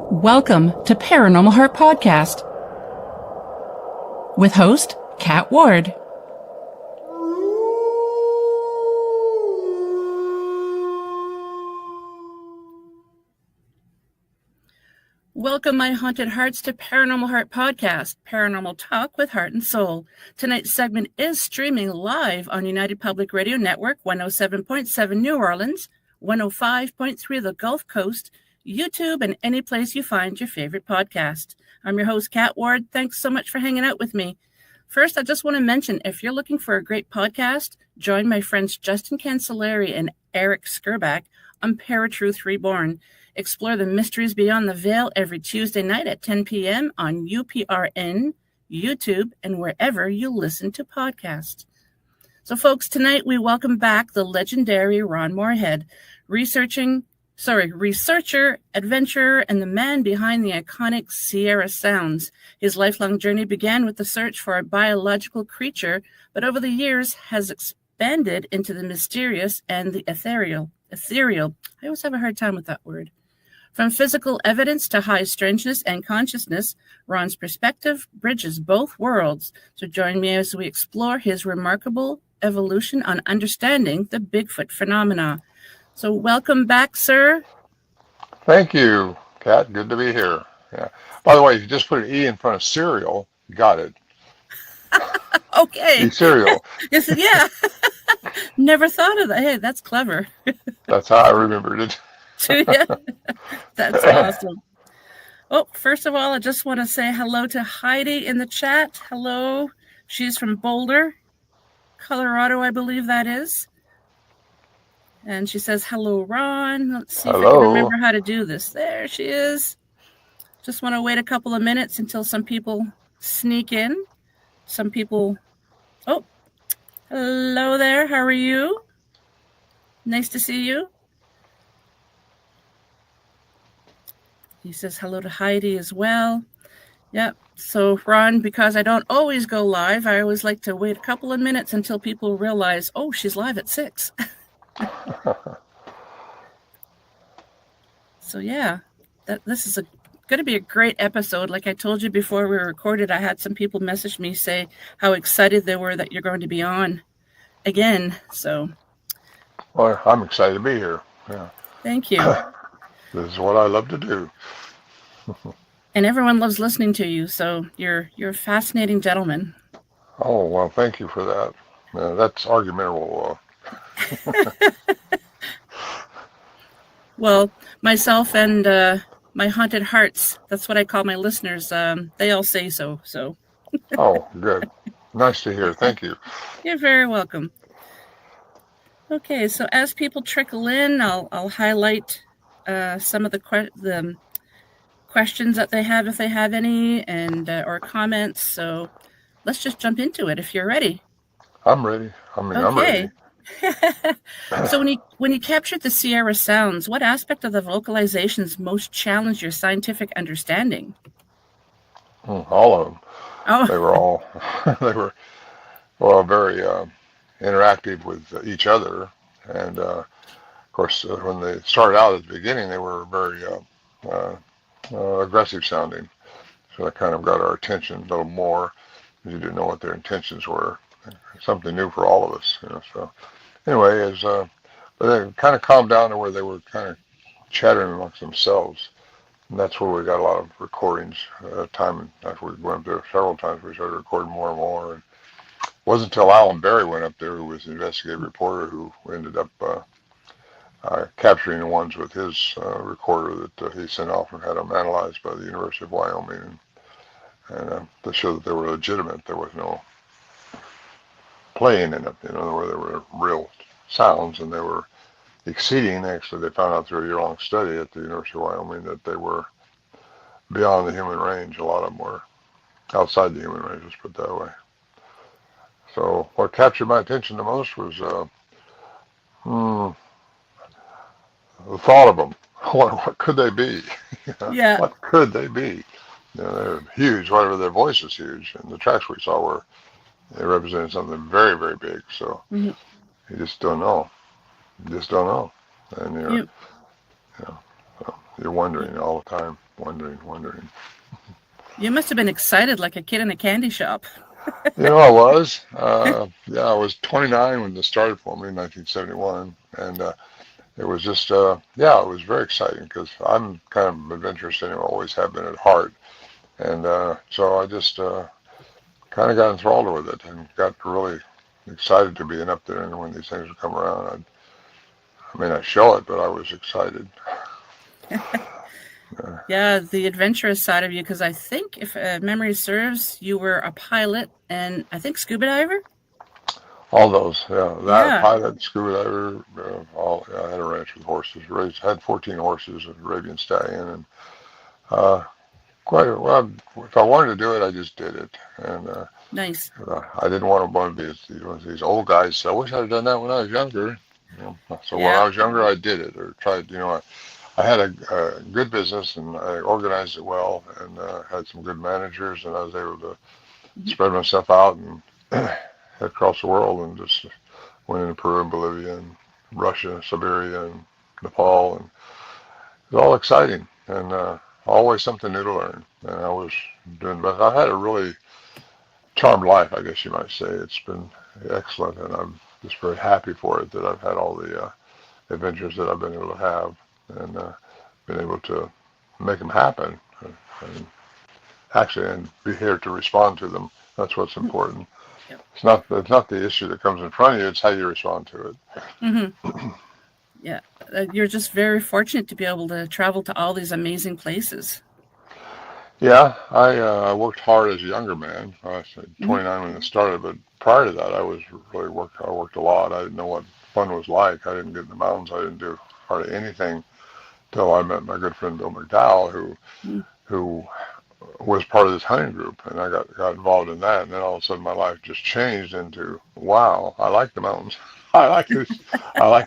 Welcome to Paranormal Heart Podcast with host Kat Ward. Welcome, my haunted hearts, to Paranormal Heart Podcast, paranormal talk with heart and soul. Tonight's segment is streaming live on United Public Radio Network, 107.7 New Orleans, 105.3 the Gulf Coast, YouTube, and any place you find your favorite podcast. I'm your host, Kat Ward. Thanks so much for hanging out with me. First, I just want to mention, if you're looking for a great podcast, join my friends Justin Cancelleri and Eric Skerback on Paratruth Reborn. Explore the mysteries beyond the veil every Tuesday night at 10 p.m. on UPRN, YouTube, and wherever you listen to podcasts. So, folks, tonight we welcome back the legendary Ron Morehead, researcher, adventurer, and the man behind the iconic Sierra Sounds. His lifelong journey began with the search for a biological creature, but over the years has expanded into the mysterious and the ethereal. I always have a hard time with that word. From physical evidence to high strangeness and consciousness, Ron's perspective bridges both worlds. So join me as we explore his remarkable evolution on understanding the Bigfoot phenomena. So welcome back, sir. Thank you, Kat. Good to be here. Yeah. By the way, if you just put an E in front of cereal, you got it. Okay. Cereal. Yes, yeah. Never thought of that. Hey, that's clever. That's how I remembered it. Yeah. That's awesome. Oh, first of all, I just want to say hello to Heidi in the chat. Hello. She's from Boulder, Colorado, I believe that is. And she says, hello, Ron. Let's see if I can remember how to do this. There she is. Just want to wait a couple of minutes until some people sneak in. Some people. Oh, hello there. How are you? Nice to see you. He says hello to Heidi as well. Yep. So, Ron, because I don't always go live, I always like to wait a couple of minutes until people realize, oh, she's live at 6. So, yeah, this is going to be a great episode. Like I told you before we recorded, I had some people message me, say how excited they were that you're going to be on again. So, Well, I'm excited to be here. Yeah. Thank you. This is what I love to do. And everyone loves listening to you, so you're a fascinating gentleman. Oh, well, thank you for that. That's argumentable. Well, myself and my haunted hearts, that's what I call my listeners, they all say so. Oh, good. Nice to hear. Thank you. You're very welcome. Okay, so as people trickle in, I'll highlight some of the questions that they have, if they have any, and or comments. So let's just jump into it if you're ready. I'm ready. I'm ready. So when you captured the Sierra Sounds, what aspect of the vocalizations most challenged your scientific understanding? All of them. Oh. They were very interactive with each other, and of course when they started out at the beginning, they were very aggressive sounding, so that kind of got our attention a little more, because you didn't know what their intentions were. Something new for all of us, So anyway, but they kind of calmed down to where they were kind of chattering amongst themselves, and that's where we got a lot of recordings. Time after we went up there several times, we started recording more and more. And it wasn't until Alan Berry went up there, who was an investigative reporter, who ended up capturing the ones with his recorder that he sent off and had them analyzed by the University of Wyoming, and to show that they were legitimate. There was no playing in it, where there were real sounds, and they were exceeding. Actually, they found out through a year-long study at the University of Wyoming that they were beyond the human range. A lot of them were outside the human range, let's put it that way. So what captured my attention the most was the thought of them. What could they be? Yeah. What could they be? They're huge. Whatever, their voice is huge, and the tracks we saw they represented something very, very big. So you just don't know. And you're wondering all the time. wondering. You must have been excited like a kid in a candy shop. I was. I was 29 when this started for me in 1971, and it was just, it was very exciting because I'm kind of adventurous anyway, always have been at heart, and so I just kind of got enthralled with it and got really excited to be up there, and when these things would come around, I may not show it, but I was excited. Yeah, the adventurous side of you, because I think, if memory serves, you were a pilot and I think scuba diver? All those, that Yeah. pilot, scuba diver, I had a ranch with horses, had 14 horses, an Arabian stallion, and quite well. If I wanted to do it, I just did it, and Nice. I didn't want to be these old guys. So I wish I'd done that when I was younger. So when Yeah. I was younger, I did it or tried. I had a good business and I organized it well and had some good managers, and I was able to spread myself out and head across the world and just went into Peru and Bolivia and Russia, Siberia and Nepal, and it was all exciting and always something new to learn. And I was doing, but I had a really charmed life, I guess you might say. It's been excellent, and I'm just very happy for it that I've had all the adventures that I've been able to have and been able to make them happen and actually and be here to respond to them. That's what's important. Yep. It's not the issue that comes in front of you. It's how you respond to it. Mm-hmm. Yeah, you're just very fortunate to be able to travel to all these amazing places. Yeah, I worked hard as a younger man. I was 29 Mm-hmm. when it started, but prior to that, I worked a lot. I didn't know what fun was like. I didn't get in the mountains. I didn't do hardly anything till I met my good friend Bill McDowell, who was part of this hunting group, and I got involved in that. And then all of a sudden, my life just changed into, wow, I like the mountains. I like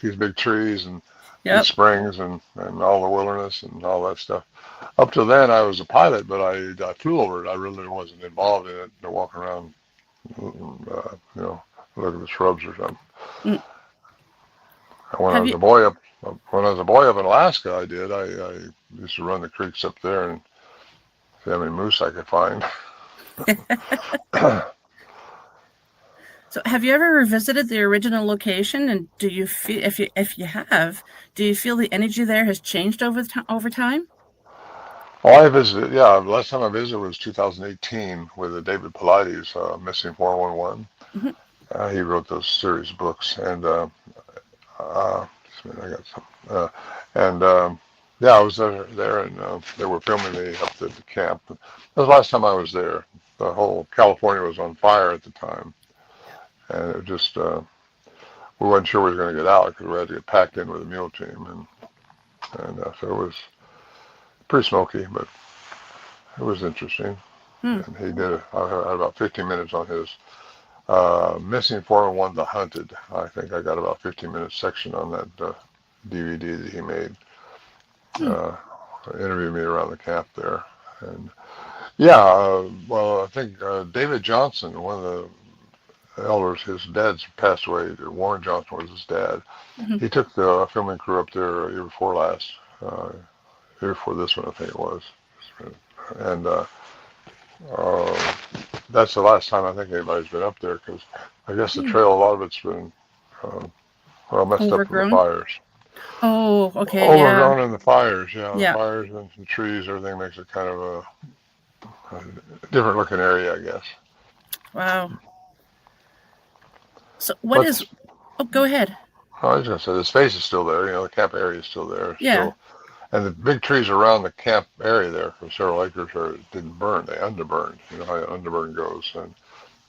these big trees and these Yep. springs and all the wilderness and all that stuff. Up till then, I was a pilot, but I flew over it. I really wasn't involved in it to walk around, look at the shrubs or something. Mm. When I Have was you? a boy up in Alaska, I did. I used to run the creeks up there and see how many moose I could find. So, have you ever revisited the original location? And do you feel, if you have, do you feel the energy there has changed over time? Well, I visited. Yeah, the last time I visited was 2018 with David Pilates, Missing 411. Mm-hmm. He wrote those series of books, and I got some. I was there, and they were filming me up at the camp. That was the last time I was there. The whole California was on fire at the time, and it just we weren't sure we were going to get out because we had to get packed in with a mule team, and so it was pretty smoky, but it was interesting. Hmm. And he did it. I had about 15 minutes on his Missing 401, The Hunted. I think I got about 15-minute section on that DVD that he made. Hmm. Interviewed me around the camp there. And yeah, I think David Johnson, one of the elders, his dad's passed away. Warren Johnson was his dad. Mm-hmm. He took the filming crew up there year before last, year before this one, I think it was. And that's the last time I think anybody's been up there because I guess the trail, a lot of it's been messed up from the Overgrown. fires. Oh, okay, yeah, Overgrown in the fires, the yeah. fires and some trees, everything makes it kind of a different looking area, I guess. Wow. So, what is? Oh, go ahead. I was going to say the space is still there. The camp area is still there. Yeah. And the big trees around the camp area there for several acres didn't burn. They underburned. You know how underburn goes, and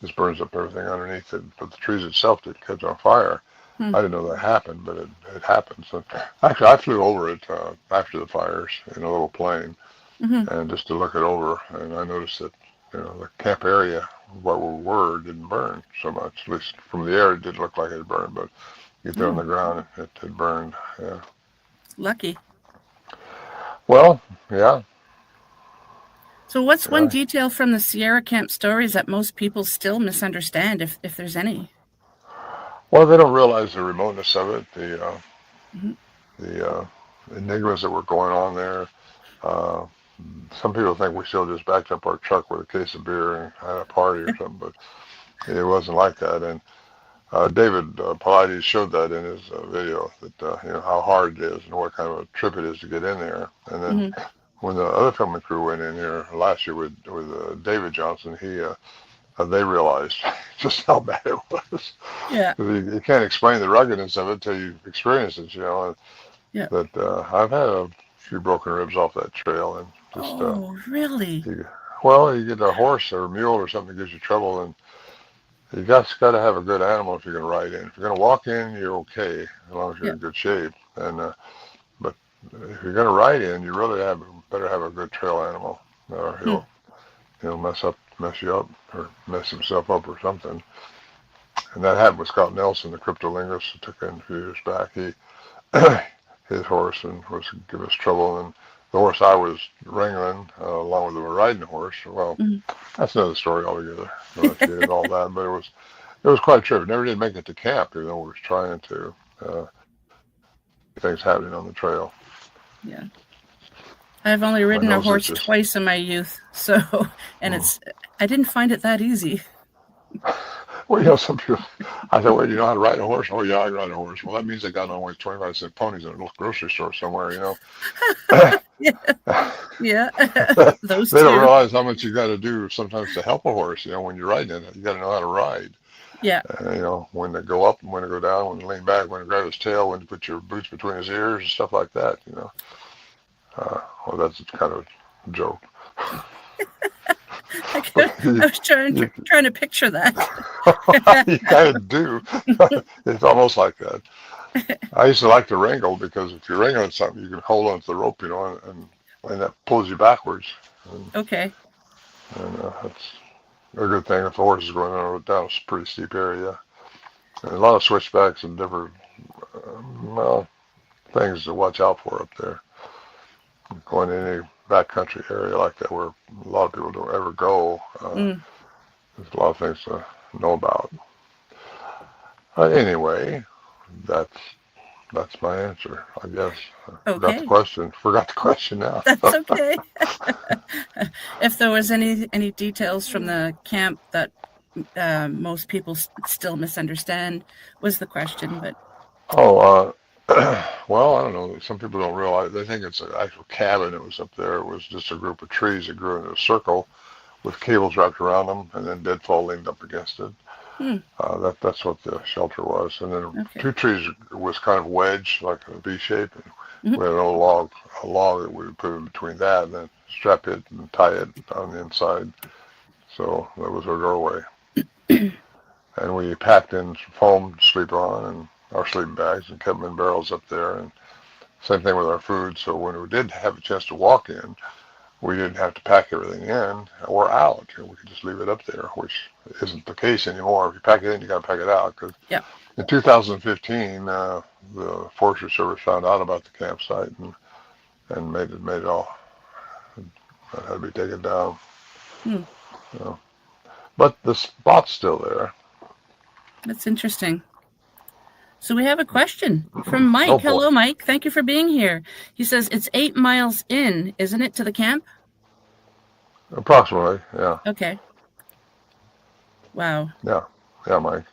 just burns up everything underneath it. But the trees itself did catch on fire. Hmm. I didn't know that happened, but it happened. So actually, I flew over it after the fires in a little plane, Mm-hmm. and just to look it over, and I noticed that the camp area, what we were, didn't burn so much. At least from the air, it did look like it burned, but you get there on the ground, it had burned. Yeah. Lucky. Well, yeah. So, what's one detail from the Sierra Camp stories that most people still misunderstand, if there's any? Well, they don't realize the remoteness of it, the Mm-hmm. enigmas that were going on there, some people think we still just backed up our truck with a case of beer and had a party or something, but it wasn't like that. And David Pilates showed that in his video, that how hard it is and what kind of a trip it is to get in there. And then when the other filming crew went in here last year with David Johnson, they realized just how bad it was. Yeah. You can't explain the ruggedness of it till you experience it, And, yeah. But I've had a few broken ribs off that trail, and just really? you get a horse or a mule or something that gives you trouble, and you got to have a good animal if you're going to ride in. If you're going to walk in, you're okay as long as you're in good shape. And but if you're going to ride in, you really better have a good trail animal, or he'll mess you up, or mess himself up or something. And that happened with Scott Nelson, the cryptolinguist, that took in a few years back. His horse and was giving us trouble, and the horse I was wrangling along with the riding horse. Well, that's another story altogether. I don't get all that, but it was quite a trip. Never did make it to camp, even though we was trying to. Things happening on the trail. Yeah, I've only ridden a horse twice in my youth, and I didn't find it that easy. Well, some people, I said, well, you know how to ride a horse? Oh, yeah, I ride a horse. Well, that means they got only 25-cent ponies in a little grocery store somewhere, Yeah. Those They don't realize how much you got to do sometimes to help a horse, when you're riding it. You got to know how to ride. Yeah. When to go up and when to go down, when to lean back, when to grab his tail, when to put your boots between his ears and stuff like that, Well, that's kind of a joke. I was trying to picture that. You kind of do. It's almost like that. I used to like to wrangle, because if you're wrangling something, you can hold on to the rope, and that pulls you backwards. Okay. And that's a good thing if the horse is going down a pretty steep area. And a lot of switchbacks and different things to watch out for up there. Going to any backcountry area like that where a lot of people don't ever go, there's a lot of things to know about. Anyway, that's my answer, I guess. Okay. Forgot the question now. That's okay. If there was any details from the camp that most people still misunderstand, was the question. But well, I don't know. Some people don't realize. They think it's an actual cabin that was up there. It was just a group of trees that grew in a circle with cables wrapped around them, and then deadfall leaned up against it. That's what the shelter was. And then two trees was kind of wedged, like a V shape. And we had an old log that we would put in between that, and then strap it and tie it on the inside. So that was our doorway. And we packed in foam to sleep on, and our sleeping bags, and kept them in barrels up there. And same thing with our food. So when we did have a chance to walk in, we didn't have to pack everything in or out. We could just leave it up there, which isn't the case anymore. If you pack it in, you got to pack it out. Because in 2015, the Forestry Service found out about the campsite and made it all. It had to be taken down. But the spot's still there. That's interesting. So we have a question from Mike. Hello, Mike. Thank you for being here. He says, it's 8 miles in, isn't it, to the camp? Approximately, yeah. Okay. Wow. Yeah, Mike.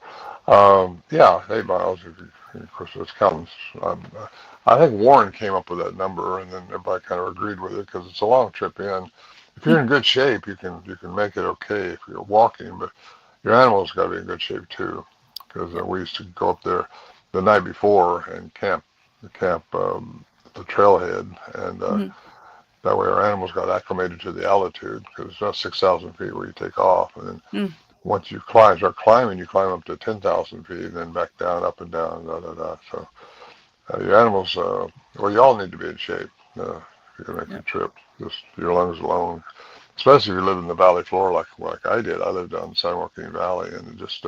8 miles. Of course, it's counting. I think Warren came up with that number, and then everybody kind of agreed with it, because it's a long trip in. If you're in good shape, you can make it okay if you're walking, but your animal's got to be in good shape too, because we used to go up there the night before and camp the trailhead, and that way our animals got acclimated to the altitude, because it's not 6,000 feet where you take off, and then once you start climbing, you climb up to 10,000 feet, and then back down, up and down, So your animals, you all need to be in shape if you're gonna make the trip. Just your lungs alone, especially if you live in the valley floor like I did. I lived down in San Joaquin Valley, and it just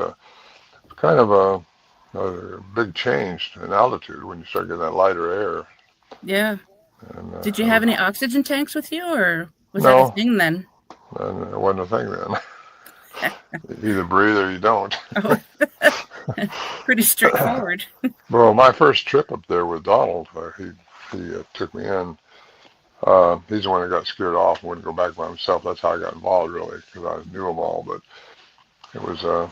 kind of a big change in altitude when you start getting that lighter air. Yeah. And, did you have any oxygen tanks with you, or was that a thing then? It wasn't a thing then. You either breathe or you don't. Pretty straightforward. Well, my first trip up there with Donald, he took me in. He's the one that got scared off and wouldn't go back by himself. That's how I got involved, really, because I knew them all. But it was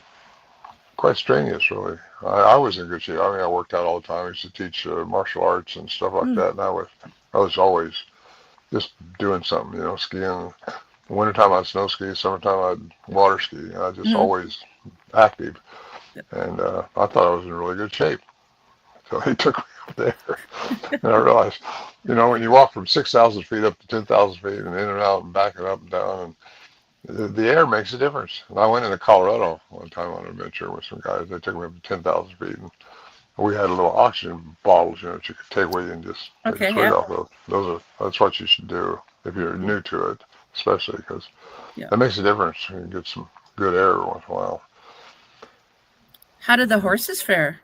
quite strenuous, really. I was in good shape. I mean, I worked out all the time. I used to teach martial arts and stuff like that. And I was always just doing something, skiing. Wintertime I'd snow ski, summertime I'd water ski. I just always active. And I thought I was in really good shape. So he took me up there. And I realized, when you walk from 6,000 feet up to 10,000 feet and in and out and back and up and down, and the air makes a difference. And I went into Colorado one time on an adventure with some guys. They took me up to 10,000 feet. And we had little oxygen bottles, that you could take with you and just take a swig off those. That's what you should do if you're new to it, especially because that makes a difference. You can get some good air once in a while. How did the horses fare?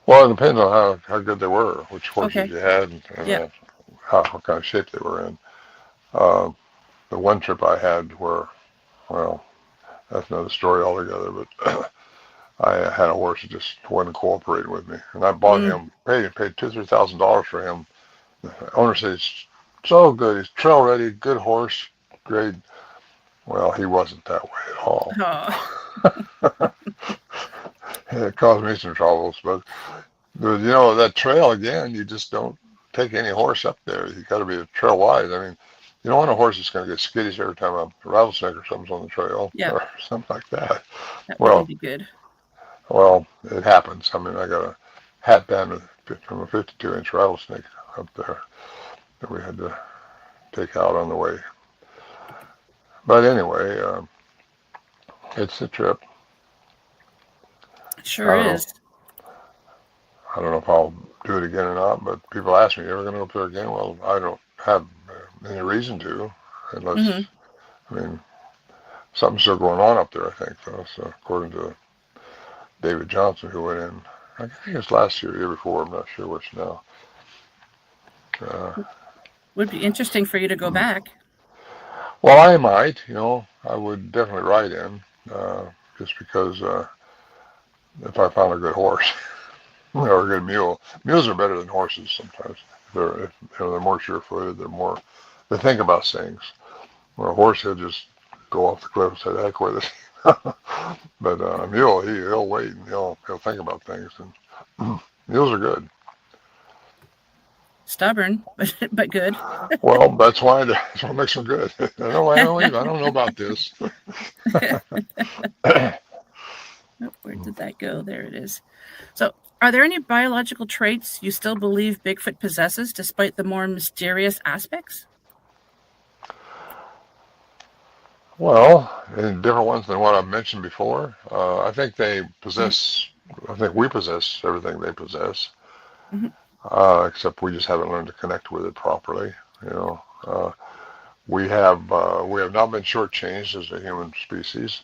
Well, it depends on how good they were, which horses you had, and what kind of shape they were in. The one trip I had well, that's another story altogether, but I had a horse that just wasn't cooperating with me. And I bought him, paid $2,000 or $3,000 for him. The owner said, he's so good, he's trail ready, good horse, great. Well, he wasn't that way at all. Oh. It caused me some troubles, but that trail again, you just don't take any horse up there. You got to be trail wise. I mean, you don't want a horse that's going to get skittish every time a rattlesnake or something's on the trail or something like that. That would be good. Well, it happens. I mean, I got a hat band from a 52-inch rattlesnake up there that we had to take out on the way. But anyway, it's a trip. It sure is. I don't know if I'll do it again or not, but people ask me, you ever going to go up there again? Well, I don't have any reason to, unless, I mean, something's still going on up there, I think, though. So according to David Johnson, who went in, I think it was last year, year before, I'm not sure which now. Would be interesting for you to go back. Well, I might, I would definitely ride in, just because if I found a good horse or a good mule. Mules are better than horses sometimes. They're more sure-footed. They think about things. Where a horse, he'll just go off the cliff and say, "The heck with it." But a mule, he'll wait and he'll think about things. And mules are good. Stubborn, but good. Well, that's what makes them good. I don't know about this. Where did that go? There it is. So, are there any biological traits you still believe Bigfoot possesses, despite the more mysterious aspects? Well, in different ones than what I've mentioned before. I think they possess. I think we possess everything they possess, except we just haven't learned to connect with it properly. We have not been shortchanged as a human species.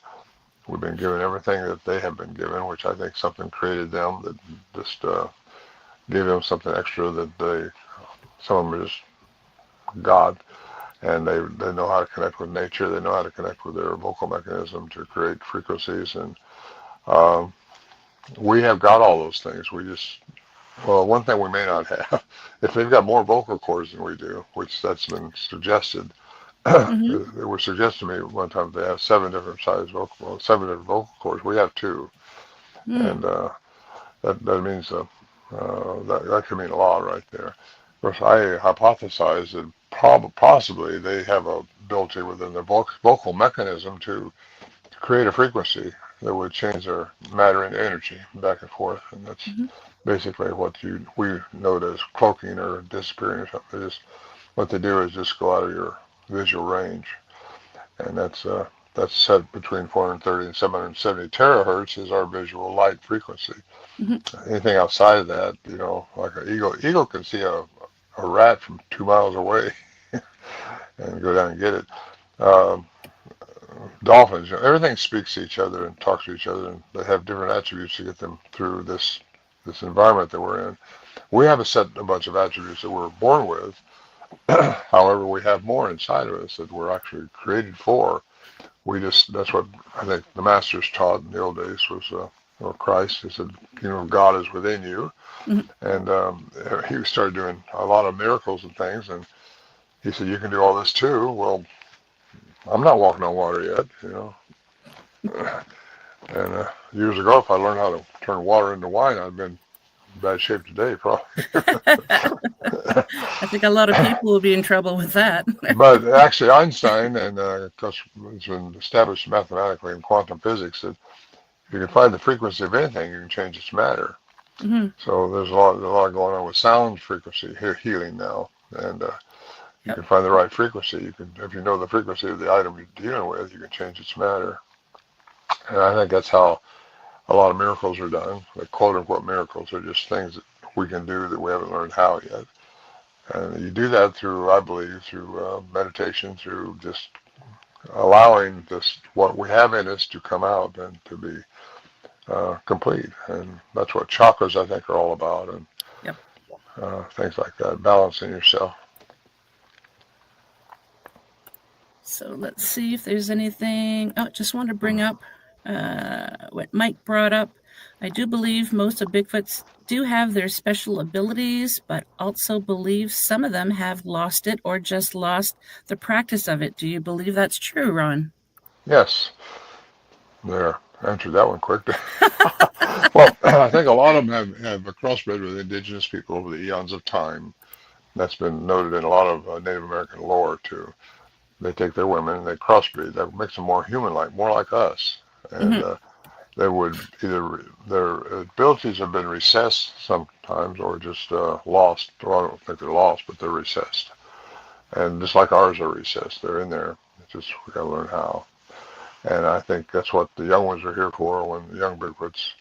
We've been given everything that they have been given, which I think something created them that just gave them something extra that some of them are just God, and they know how to connect with nature. They know how to connect with their vocal mechanism to create frequencies, and we have got all those things. One thing we may not have, if they've got more vocal cords than we do, which that's been suggested. It was suggested to me one time they have 7 different vocal cords. We have 2, and that means that could mean a lot right there. Of course, I hypothesize that possibly they have a ability within their vocal mechanism to create a frequency that would change their matter into energy back and forth, and that's basically what we know as cloaking or disappearing or something. What they do is just go out of your visual range, and that's set between 430 and 770 terahertz is our visual light frequency. Anything outside of that, like an eagle can see a rat from 2 miles away and go down and get it. Dolphins, everything speaks to each other and talks to each other, and they have different attributes to get them through this environment that we're in. We have a bunch of attributes that we're born with. However, we have more inside of us that we're actually created for. That's what I think the masters taught in the old days was, or Christ, he said, God is within you. And he started doing a lot of miracles and things, and he said, you can do all this too. Well, I'm not walking on water yet, you know. And years ago, if I learned how to turn water into wine, I'd been in bad shape today, probably. I think a lot of people will be in trouble with that. But actually, Einstein, and because it's been established mathematically in quantum physics, that if you can find the frequency of anything, you can change its matter. Mm-hmm. So there's a lot going on with sound frequency healing now, and you can find the right frequency. You can, if you know the frequency of the item you're dealing with, you can change its matter. And I think that's how a lot of miracles are done. The quote unquote miracles are just things that we can do that we haven't learned how yet. And you do that through, I believe, through meditation, through just allowing this what we have in us to come out and to be complete. And that's what chakras, I think, are all about, and things like that, balancing yourself. So let's see if there's anything. Oh, just want to bring up what Mike brought up. I do believe most of Bigfoots do have their special abilities, but also believe some of them have lost it or just lost the practice of it. Do you believe that's true, Ron? Yes. There. Answered that one quick. Well, I think a lot of them have crossbred with indigenous people over the eons of time. That's been noted in a lot of Native American lore, too. They take their women and they crossbreed. That makes them more human-like, more like us. And they would either, their abilities have been recessed sometimes or just lost. Well, I don't think they're lost, but they're recessed. And just like ours are recessed, they're in there. It's just we got to learn how. And I think that's what the young ones are here for, when the young Bigfoots,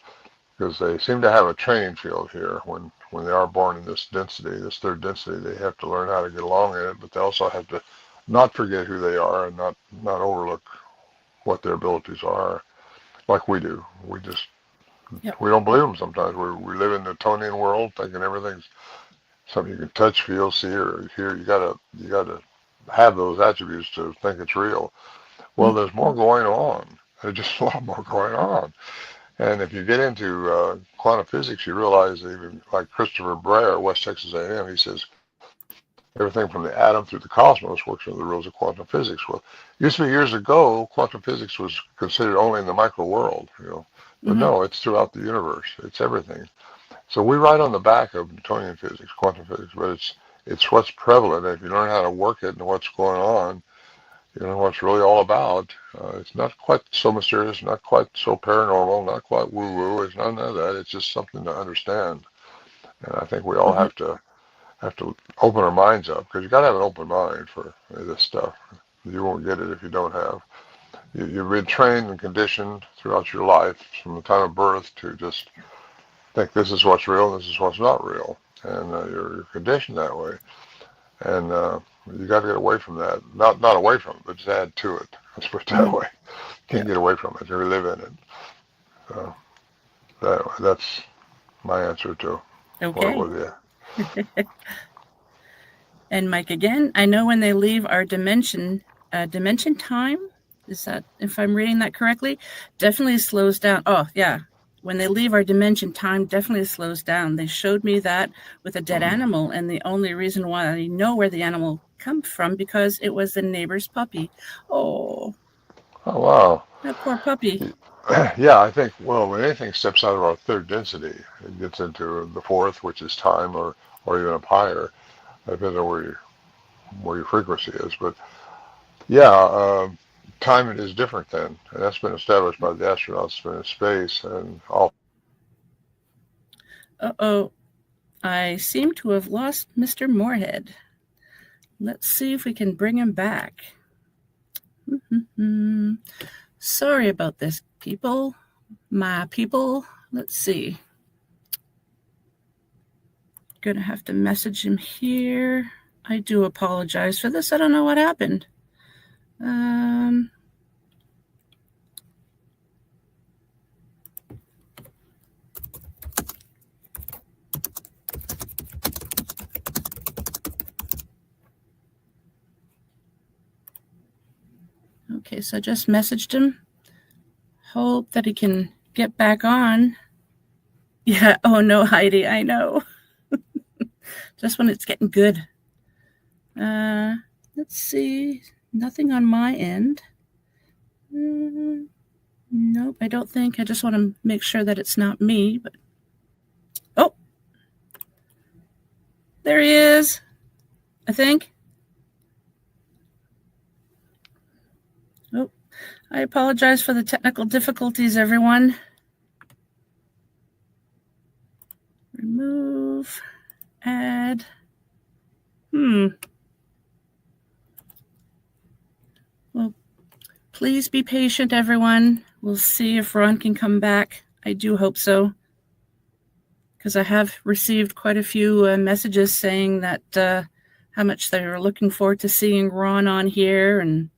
because they seem to have a training field here. When they are born in this density, this third density, they have to learn how to get along in it, but they also have to not forget who they are and not overlook what their abilities are, like we do. We just, we don't believe them sometimes. We live in the Newtonian world thinking everything's something you can touch, feel, see, or hear. You gotta have those attributes to think it's real. Well, there's more going on. There's just a lot more going on. And if you get into quantum physics, you realize even like Christopher Breyer, West Texas A&M, he says everything from the atom through the cosmos works under the rules of quantum physics. Well, it used to be years ago, quantum physics was considered only in the micro world, you know. But no, it's throughout the universe. It's everything. So we write on the back of Newtonian physics, quantum physics, but it's what's prevalent. If you learn how to work it and what's going on, you know what it's really all about. It's not quite so mysterious, not quite so paranormal, not quite woo-woo. It's none of that. It's just something to understand. And I think we all have to open our minds up, because you got to have an open mind for this stuff. You won't get it if you don't have. You've been trained and conditioned throughout your life from the time of birth to just think this is what's real and this is what's not real. And you're conditioned that way. And you got to get away from that. Not away from it, but just add to it. Let's put it that way. Can't get away from it. You live in it. So that's my answer to what it was. And Mike, again, I know when they leave our dimension time, is that, if I'm reading that correctly, definitely slows down. Oh, yeah. When they leave our dimension, time definitely slows down. They showed me that with a dead animal, and the only reason why I know where the animal comes from, because it was the neighbor's puppy. Oh, wow. That poor puppy. Yeah, I think, well, when anything steps out of our third density, it gets into the fourth, which is time, or even up higher, depending on where your frequency is. But yeah, time is different then, and that's been established by the astronauts been in space and all. Uh-oh, I seem to have lost Mr. Morehead. Let's see if we can bring him back. Sorry about this, people. My people. Let's see. Gonna have to message him here. I do apologize for this. I don't know what happened. Okay, so I just messaged him. Hope that he can get back on. Yeah, oh no, Heidi, I know. Just when it's getting good. Let's see. Nothing on my end. Nope, I don't think. I just want to make sure that it's not me. But oh, there he is, I think. Oh, I apologize for the technical difficulties, everyone. Remove, add. Well, please be patient, everyone. We'll see if Ron can come back. I do hope so, because I have received quite a few messages saying that how much they were looking forward to seeing Ron on here, and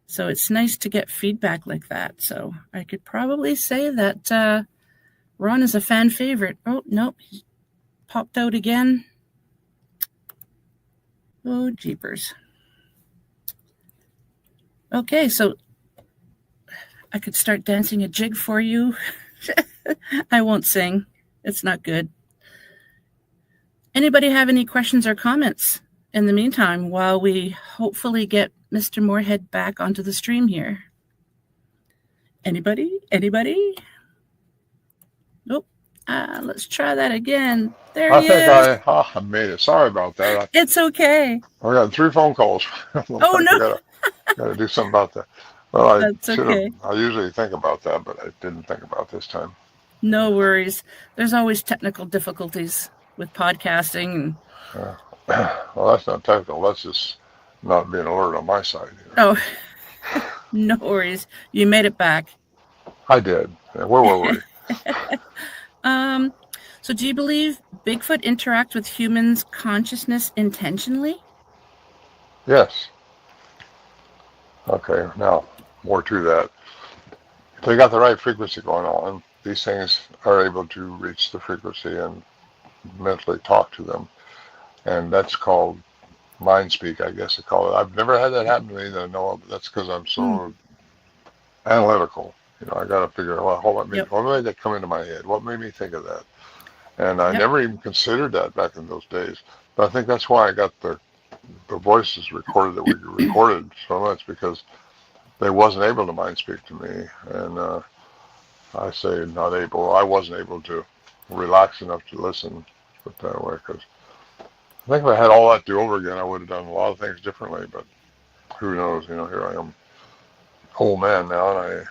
so it's nice to get feedback like that. So I could probably say that Ron is a fan favorite. Oh, nope, he popped out again. Oh, jeepers. Okay, so I could start dancing a jig for you. I won't sing. It's not good. Anybody have any questions or comments in the meantime while we hopefully get Mr. Morehead back onto the stream here? Anybody? Nope. Let's try that again. There he is. I made it. Sorry about that. It's okay. I got 3 phone calls. Oh, no. Got to do something about that. Well, That's okay. I usually think about that, but I didn't think about this time. No worries. There's always technical difficulties with podcasting. Well, that's not technical. That's just not being alert on my side. Oh, no worries. You made it back. I did. Where were we? So do you believe Bigfoot interact with humans' consciousness intentionally? Yes. Okay, now, more to that. If they got the right frequency going on, these things are able to reach the frequency and mentally talk to them. And that's called mind speak, I guess they call it. I've never had that happen to me that I know of. That's because I'm so analytical. I got to figure out what made that come into my head? What made me think of that? And I never even considered that back in those days. But I think that's why I got the voices recorded that we recorded so much, because they wasn't able to mind speak to me. And I say not able. I wasn't able to relax enough to listen, put it that way, because I think if I had all that to do over again, I would have done a lot of things differently. But who knows? Here I am, old man now, and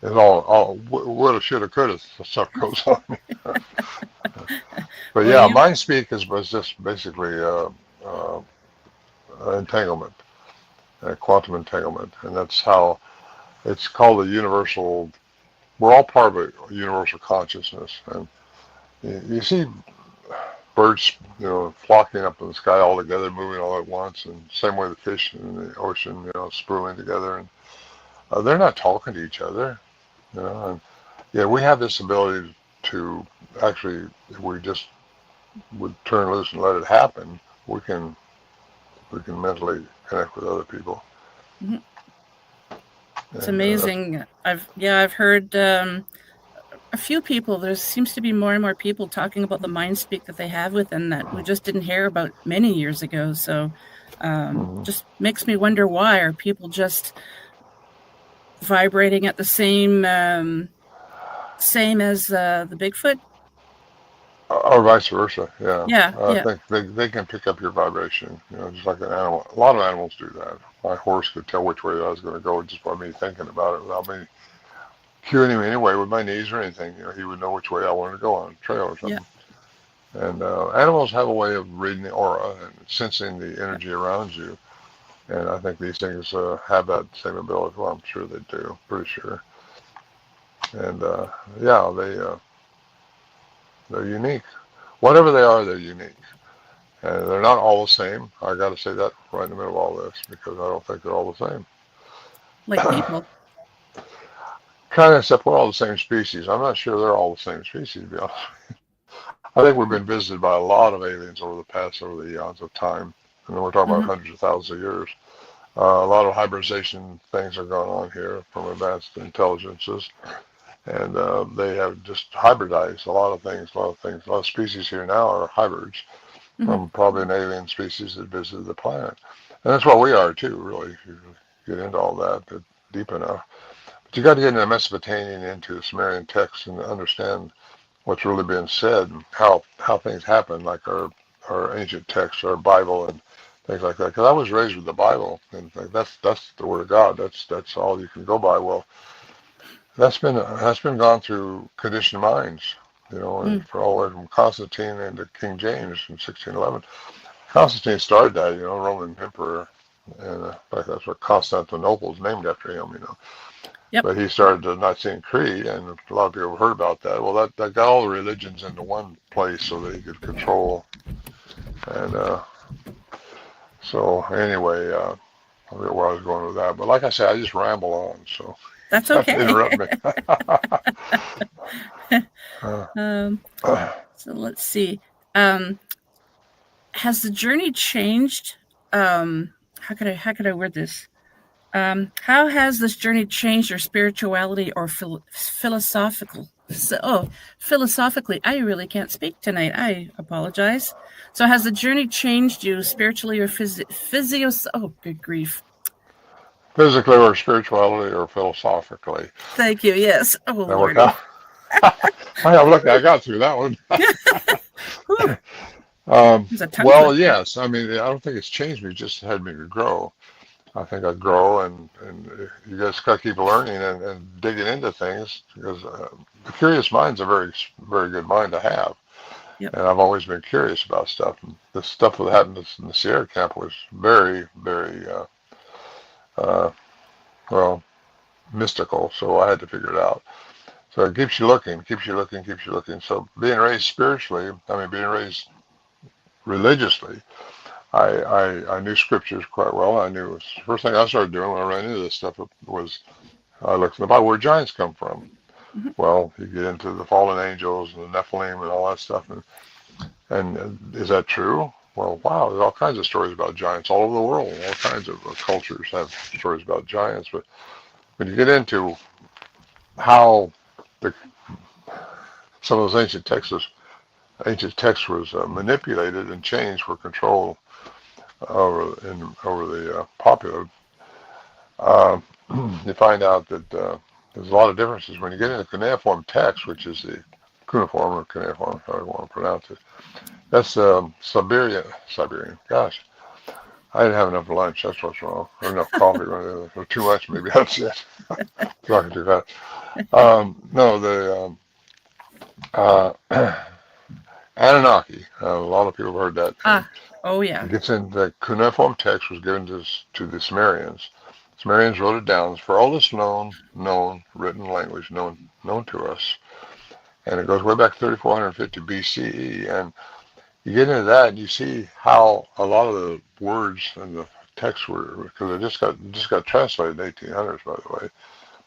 it's all woulda, shoulda, coulda stuff goes on. But yeah, mind speak was just basically entanglement, quantum entanglement, and that's how it's called the universal. We're all part of a universal consciousness, and you see birds, flocking up in the sky all together, moving all at once, and same way the fish in the ocean, spooling together, and they're not talking to each other, and we have this ability to actually, if we just would turn loose and let it happen, we can mentally connect with other people. Mm-hmm. It's amazing. I've heard a few people. There seems to be more and more people talking about the mind speak that they have within that we just didn't hear about many years ago. So just makes me wonder, why are people just vibrating at the same as the Bigfoot? Or vice versa, yeah. I think they can pick up your vibration, just like an animal. A lot of animals do that. My horse could tell which way I was going to go just by me thinking about it, without me cueing him anyway with my knees or anything. He would know which way I wanted to go on a trail or something. Yeah. And animals have a way of reading the aura and sensing the energy around you. And I think these things have that same ability. Well, I'm sure they do, pretty sure. And they're unique. Whatever they are, they're unique. And they're not all the same. I got to say that right in the middle of all this, because I don't think they're all the same. Like people. Kind of, except we're all the same species. I'm not sure they're all the same species, to be honest. I think we've been visited by a lot of aliens over the eons of time. And we're talking about hundreds of thousands of years. A lot of hybridization things are going on here from advanced intelligences. And they have just hybridized a lot of things. A lot of species here now are hybrids. from probably an alien species that visited the planet. And that's what we are too, really, if you get into all that deep enough. But you got to get into Mesopotamian, into Sumerian texts and understand what's really being said and how things happen, like our ancient texts, our Bible and things like that. Because I was raised with the Bible, and that's the Word of God. That's all you can go by. Well, that's been gone through conditioned minds, and for all the way from Constantine into King James in 1611. Constantine started that, Roman emperor, and in fact that's what Constantinople is named after him, Yep. But he started the Nicene Creed, and a lot of people have heard about that. Well, that got all the religions into one place so that he could control. And so anyway, I forget where I was going with that. But like I said, I just ramble on, so that's okay. Interrupt me. So let's see. Has the journey changed? How could I word this? How has this journey changed your spirituality or philosophically? I really can't speak tonight. I apologize. So has the journey changed you spiritually or oh, good grief. Physically or spirituality or philosophically? Thank you. Yes. Oh, Lord. I got through that one. Well, yes. I mean, I don't think it's changed me. It just had me grow. I think I grow, and you just got to keep learning and digging into things, because the curious mind's a very, very good mind to have. Yep. And I've always been curious about stuff. And the stuff that happened in the Sierra camp was very, very, well, mystical. So I had to figure it out. So it keeps you looking. So being raised spiritually, being raised religiously, I knew scriptures quite well. I knew the first thing I started doing when I ran into this stuff was I looked in the Bible where giants come from. Mm-hmm. Well, you get into the fallen angels and the Nephilim and all that stuff, and is that true? Well, wow, there's all kinds of stories about giants all over the world. All kinds of cultures have stories about giants, but when you get into how some of those ancient texts was manipulated and changed for control over the popular, you find out that there's a lot of differences when you get into cuneiform text, which is the cuneiform, however you want to pronounce it. That's Siberian. Gosh, I didn't have enough lunch. That's what's wrong. Or enough coffee. Or too much, maybe. That's it. Talking too fast. No, the Anunnaki. A lot of people have heard that. Oh, yeah. It gets in the cuneiform text was given to the Sumerians. Sumerians wrote it down for all this known written language known to us, and it goes way back to 3450 BCE. And you get into that, and you see how a lot of the words and the texts were, because it just got translated in the 1800s, by the way.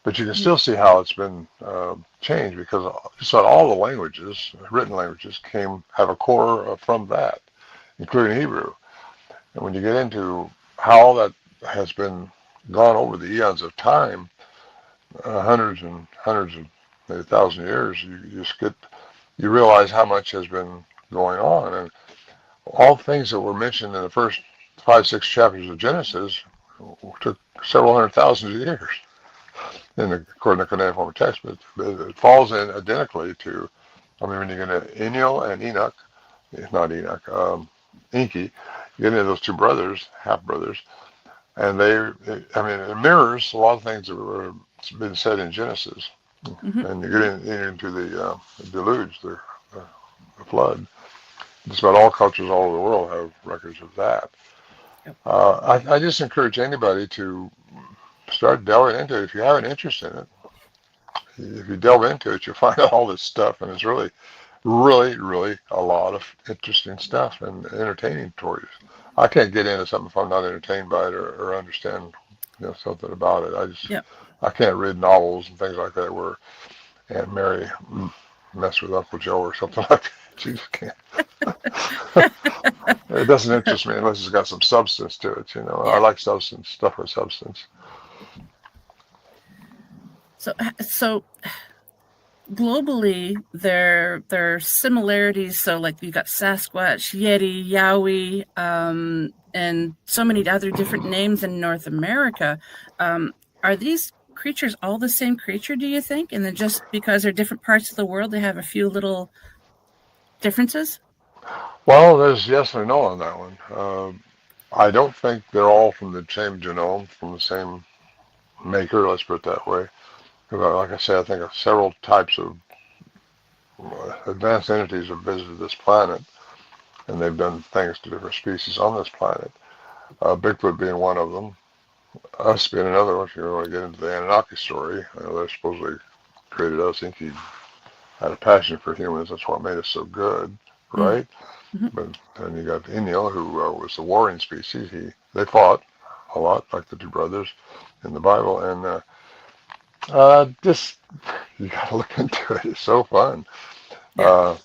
But you can still see how it's been changed, because just about all the languages, written languages, have a core from that, including Hebrew. And when you get into how all that has been gone over the eons of time, hundreds and maybe 1,000 years, you realize how much has been going on. And all things that were mentioned in the first 5-6 chapters of Genesis took several 100,000 years, according to cuneiform text. But it falls in identically to, when you get into Enlil and Enoch, not Enoch, Enki, you get into those two brothers, half-brothers, and it mirrors a lot of things that were been said in Genesis. Mm-hmm. And you get into the deluge, the flood. Just about all cultures all over the world have records of that. Yep. I just encourage anybody to start delving into it. If you have an interest in it, if you delve into it, you'll find out all this stuff, and it's really, really, really a lot of interesting stuff and entertaining stories. I can't get into something if I'm not entertained by it or understand something about it. I can't read novels and things like that where Aunt Mary messed with Uncle Joe or something like that. She just can't. It doesn't interest me unless it's got some substance to it. Yeah. I like stuff with substance. So globally, there are similarities. So, like you got Sasquatch, Yeti, Yowie, and so many other different names in North America. Are these creatures all the same creature, do you think? And then just because they're different parts of the world, they have a few little differences? Well, there's yes and no on that one. I don't think they're all from the same genome, from the same maker, let's put it that way. Like I said, I think several types of advanced entities have visited this planet, and they've done things to different species on this planet. Bigfoot being one of them, us being another one. If you want to get into the Anunnaki story, they supposedly created us. I think he had a passion for humans. That's what made us so good, right? Mm-hmm. But then you got Enlil, who was the warring species. They fought a lot, like the two brothers in the Bible, and just you got to look into it. It's so fun. Yeah.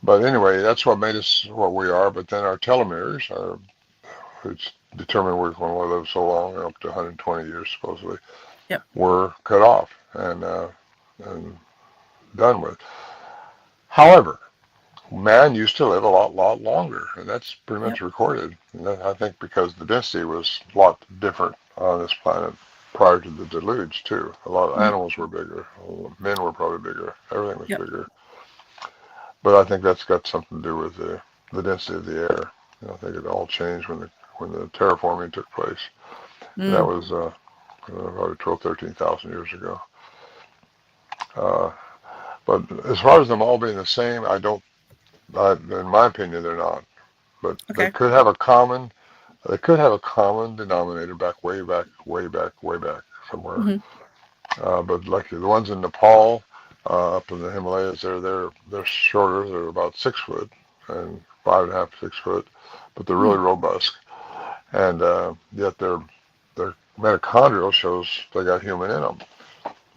But anyway, that's what made us what we are. But then our telomeres, which determine we're going to live so long, up to 120 years supposedly, Yep. were cut off and done with. However, man used to live a lot longer, and that's pretty much recorded. And I think because the density was a lot different on this planet prior to the deluge too. A lot of animals were bigger, men were probably bigger, everything was bigger. But I think that's got something to do with the density of the air. I think it all changed when the terraforming took place. And that was probably 12, 13,000 years ago. But as far as them all being the same, in my opinion, they're not. But they could have a common denominator way back somewhere. Mm-hmm. But like the ones in Nepal, up in the Himalayas, they're shorter. They're about 6 foot and 5.5, 6 foot, but they're really robust. And yet their mitochondrial shows they got human in them.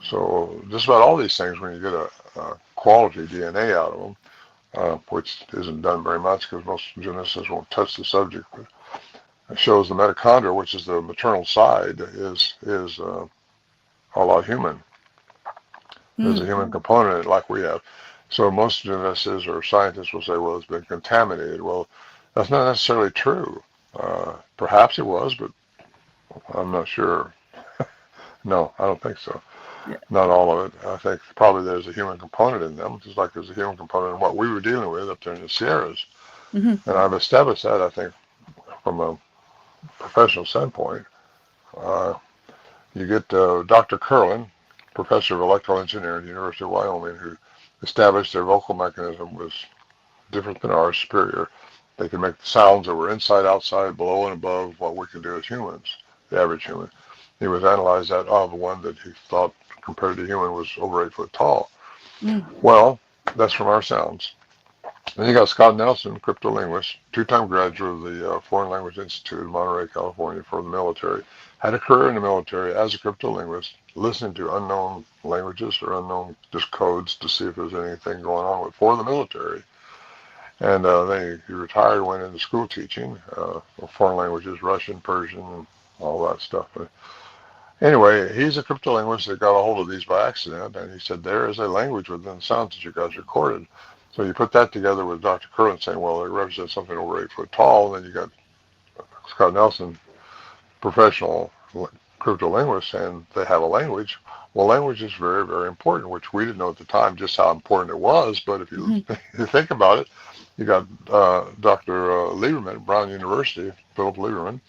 So just about all these things, when you get a quality DNA out of them, which isn't done very much because most geneticists won't touch the subject, but it shows the mitochondria, which is the maternal side, is a lot human. There's a human component in it like we have. So most geneticists or scientists will say, well, it's been contaminated. Well, that's not necessarily true. Perhaps it was, but I'm not sure. No, I don't think so. Yeah. Not all of it. I think probably there's a human component in them, just like there's a human component in what we were dealing with up there in the Sierras. Mm-hmm. And I've established that, I think, from a professional standpoint. You get Dr. Curlin, professor of electrical engineering at the University of Wyoming, who established their vocal mechanism was different than ours, superior. They could make the sounds that were inside, outside, below, and above what we can do as humans, the average human. He was analyzed that one that he thought, compared to human, was over 8 foot tall. Well, that's from our sounds. Then you got Scott Nelson, cryptolinguist, 2-time graduate of the Foreign Language Institute in Monterey, California, for the military. Had a career in the military as a cryptolinguist, listening to unknown languages or unknown just codes to see if there's anything going on for the military. And then he retired, went into school teaching, foreign languages, Russian, Persian, and all that stuff. But anyway, he's a cryptolinguist that got a hold of these by accident, and he said there is a language within the sounds that you guys recorded. So you put that together with Dr. Curlin saying, well, it represents something over 8 foot tall, and then you got Scott Nelson, professional cryptolinguist, saying they have a language. Well, language is very, very important, which we didn't know at the time just how important it was, but if you think about it, you got Dr. Lieberman, Brown University, Philip Lieberman.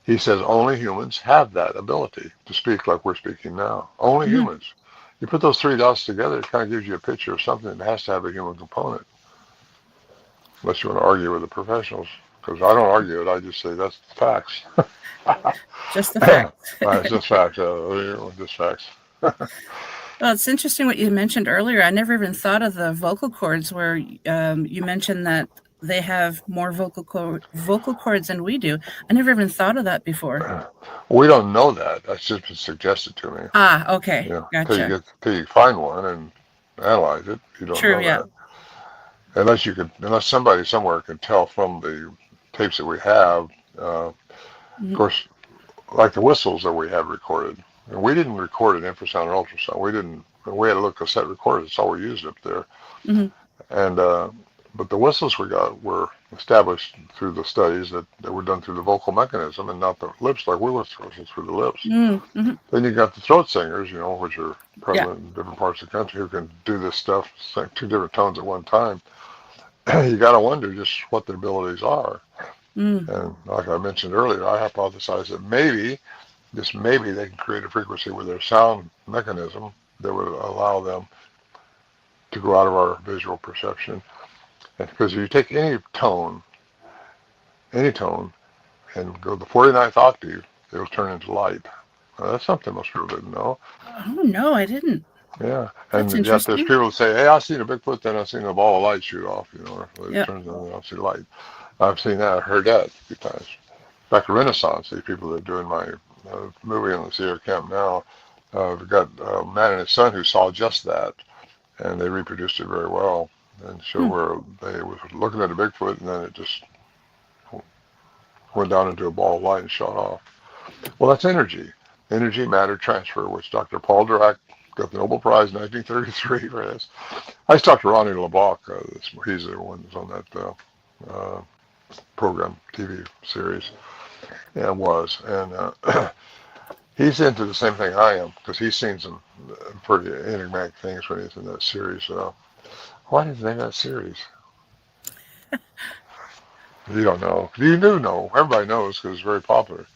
He says only humans have that ability to speak like we're speaking now. Only humans. You put those 3 dots together, it kind of gives you a picture of something that has to have a human component. Unless you want to argue with the professionals, because I don't argue it. I just say that's the facts. Just the facts. It's just facts. Just facts. Well, it's interesting what you mentioned earlier. I never even thought of the vocal cords, where you mentioned that they have more vocal cords than we do. I never even thought of that before. We don't know that. That's just been suggested to me. Okay. Gotcha. Till you find one and analyze it, you don't know that. Unless somebody somewhere can tell from the tapes that we have. Of course, like the whistles that we have recorded. And we didn't record an infrasound or ultrasound. We didn't we had a little cassette recorder. That's all we used up there. Mm-hmm. And but the whistles we got were established through the studies that were done through the vocal mechanism and not the lips like we whistle through the lips. Mm-hmm. Then you got the throat singers, which are Yeah. prevalent in different parts of the country who can do this stuff, sing two different tones at one time. You got to wonder just what their abilities are. Mm. And like I mentioned earlier, I hypothesize that maybe, just maybe, they can create a frequency with their sound mechanism that would allow them to go out of our visual perception. And because if you take any tone, and go the 49th octave, it'll turn into light. Now, that's something most people didn't know. Oh, no, I didn't. Yeah, That's and yet there's interesting. people that say, "Hey, I seen a Bigfoot, then I seen a ball of light shoot off." It Yeah. turns on, I see light. I've seen that, heard that a few times. Back at Renaissance, these people that are doing my movie on the Sierra Camp now, we've got a man and his son who saw just that, and they reproduced it very well and showed Hmm. where they was looking at a Bigfoot, and then it just went down into a ball of light and shot off. Well, that's energy matter transfer, which Dr. Paul Dirac got the Nobel Prize in 1933 for this. I just talked to Ronnie LeBlanc. He's the one that's on that program, TV series, and he's into the same thing I am because he's seen some pretty enigmatic things when he's in that series. Why did they name that series? You don't know. You do know. Everybody knows because it's very popular.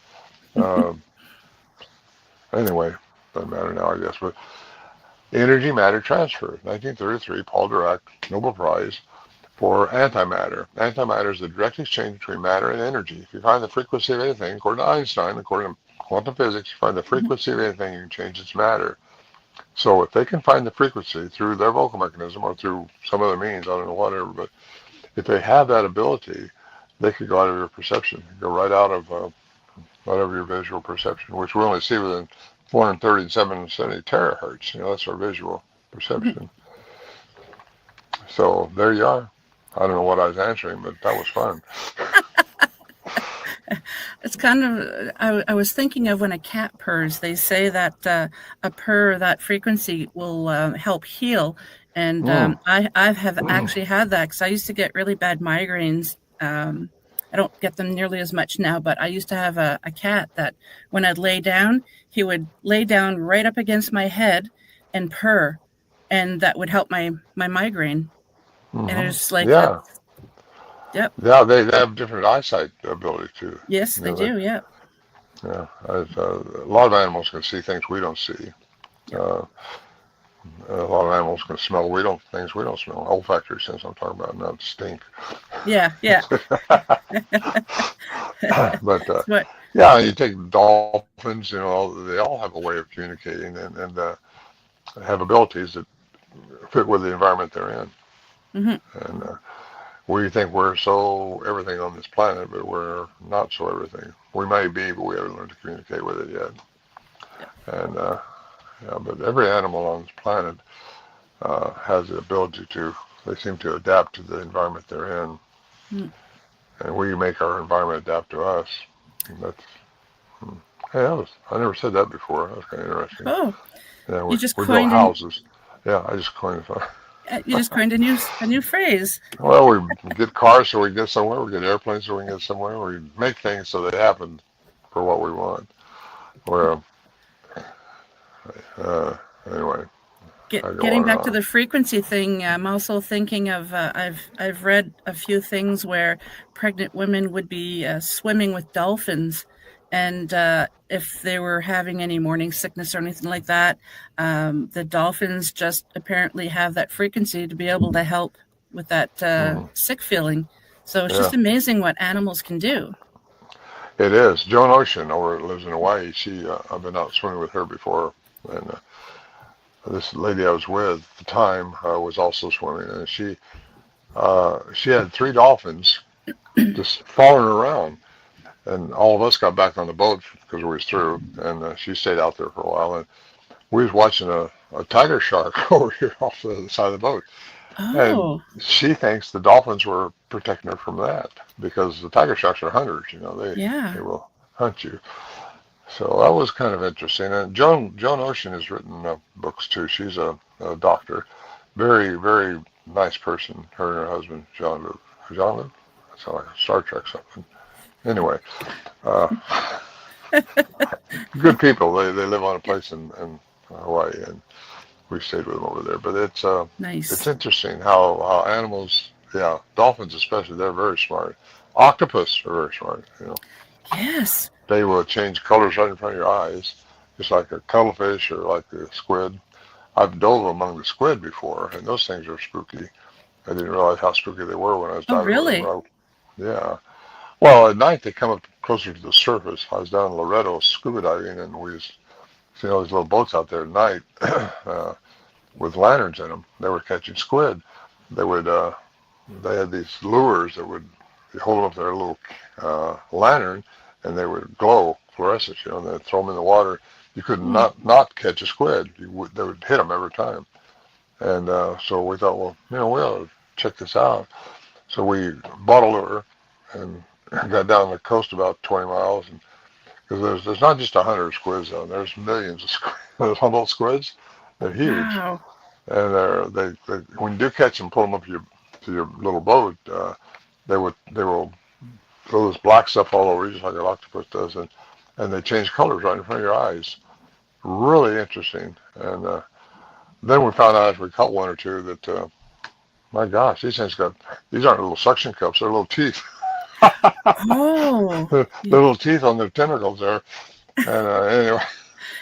Anyway, doesn't matter now, I guess. But energy matter transfer, 1933, Paul Dirac, Nobel Prize for antimatter. Antimatter is the direct exchange between matter and energy. If you find the frequency of anything, according to Einstein, according to quantum physics, you find the frequency of anything, you can change its matter. So if they can find the frequency through their vocal mechanism or through some other means, I don't know, whatever, but if they have that ability, they could go out of your perception, go right out of your visual perception, which we only see within 437 and 70 terahertz. That's our visual perception. So there you are. I don't know what I was answering, but that was fun. It's kind of, I was thinking of when a cat purrs, they say that a purr, that frequency will help heal. And I have actually had that because I used to get really bad migraines. I don't get them nearly as much now, but I used to have a cat that when I'd lay down, he would lay down right up against my head and purr. And that would help my migraine. And it's like, Yeah. Yep. Yeah, they have different eyesight ability too. Yes, they do. Yeah. Yeah. A lot of animals can see things we don't see. A lot of animals can smell things we don't smell. Olfactory sense I'm talking about, not stink. Yeah. Yeah. But yeah, you take dolphins. They all have a way of communicating and have abilities that fit with the environment they're in. Mm-hmm. And we think we're so everything on this planet, but we're not so everything. We may be, but we haven't learned to communicate with it yet. Yeah. And but every animal on this planet has the ability they seem to adapt to the environment they're in. Mm. And we make our environment adapt to us. And that's, I never said that before. That was kind of interesting. Oh, yeah, you just we coined build houses. Yeah, I just coined it. You just coined a new phrase. Well, we get cars so we can get somewhere. We get airplanes so we can get somewhere. We make things so they happen for what we want. Or anyway. Getting back to the frequency thing, I'm also thinking of I've read a few things where pregnant women would be swimming with dolphins, and if they were having any morning sickness or anything like that, the dolphins just apparently have that frequency to be able to help with that sick feeling. So it's just amazing what animals can do. It is. Joan Ocean, lives in Hawaii. I've been out swimming with her before, and this lady I was with at the time was also swimming, and she had 3 dolphins just following her around, and all of us got back on the boat because we was through, and she stayed out there for a while, and we was watching a tiger shark over here off the side of the boat. Oh. And she thinks the dolphins were protecting her from that because the tiger sharks are hunters, they will hunt you. So that was kind of interesting. And Joan Ocean has written books too. She's a doctor, very very nice person. Her and her husband Jean Luc. That's like a Star Trek something. Anyway, uh, good people. They live on a place in Hawaii, and we stayed with them over there. But it's Nice. interesting how animals, yeah, dolphins especially, they're very smart. Octopus are very smart. Yes. They will change colors right in front of your eyes, just like a cuttlefish or like a squid. I've dove among the squid before, and those things are spooky. I didn't realize how spooky they were when I was Oh, diving with really? them. Yeah. Well, at night they come up closer to the surface. I was down in Loretto scuba diving, and we was seeing all these little boats out there at night with lanterns in them. They were catching squid. They would they had these lures that would hold them up their little lantern, and they would glow fluorescent. And they'd throw them in the water. You could Hmm. not catch a squid. They would hit them every time. And so we thought, well, we ought to check this out. So we bought a lure and got down the coast about 20 miles. And because there's not just 100 squids though, there's millions of squids. Those Humboldt squids, they're huge. Wow. And they when you do catch them, pull them up to your little boat, they will throw this black stuff all over you, just like an octopus does, and they change colors right in front of your eyes. Really interesting. And then we found out after we caught one or two that my gosh, these aren't little suction cups, they're little teeth. Oh. The little teeth on their tentacles there. And anyway,